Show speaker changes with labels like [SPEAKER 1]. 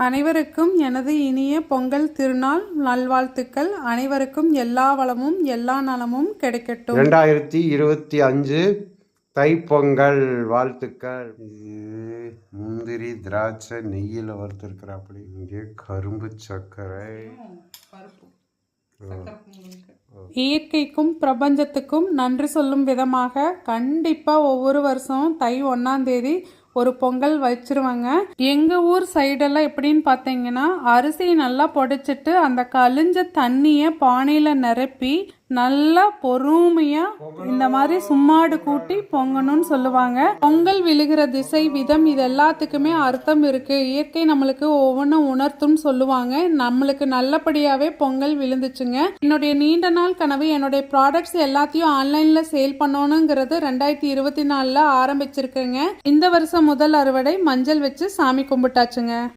[SPEAKER 1] அனைவருக்கும் எனது இனிய பொங்கல் திருநாள் நல்வாழ்த்துக்கள். அனைவருக்கும் எல்லா வளமும் எல்லா நலமும் கிடைக்கட்டும்.
[SPEAKER 2] 2025 தைப்பொங்கல் வாழ்த்துக்கள். முந்திரி திராட்சை நெய்யில் வறுத்திருக்கிறாப்படி. இங்கே கரும்பு சர்க்கரை.
[SPEAKER 1] இயற்கைக்கும் பிரபஞ்சத்துக்கும் நன்றி சொல்லும் விதமாக கண்டிப்பாக ஒவ்வொரு வருஷம் தை 1ஆம் தேதி ஒரு பொங்கல் வச்சிருவாங்க. எங்கள் ஊர் சைடெல்லாம் எப்படின்னு பார்த்தீங்கன்னா, அரிசி நல்லா புடைச்சிட்டு அந்த கழிஞ்ச தண்ணியை பானையில் நிரப்பி நல்லா பொறுமையாக இந்த மாதிரி சும்மாடு கூட்டி பொங்கணும்னு சொல்லுவாங்க. பொங்கல் விழுகிற திசை விதம் இது எல்லாத்துக்குமே அர்த்தம் இருக்கு. இயற்கை நம்மளுக்கு ஒவ்வொன்றும் உணர்த்தும் சொல்லுவாங்க. நம்மளுக்கு நல்லபடியாகவே பொங்கல் விழுந்துச்சுங்க. என்னுடைய நீண்ட நாள் கனவு என்னுடைய ப்ராடக்ட்ஸ் எல்லாத்தையும் ஆன்லைனில் சேல் பண்ணணுங்கிறது 2024 ஆரம்பிச்சிருக்கேங்க. இந்த வருஷம் முதல் அறுவடை மஞ்சள் வச்சு சாமி கும்பிட்டாச்சுங்க.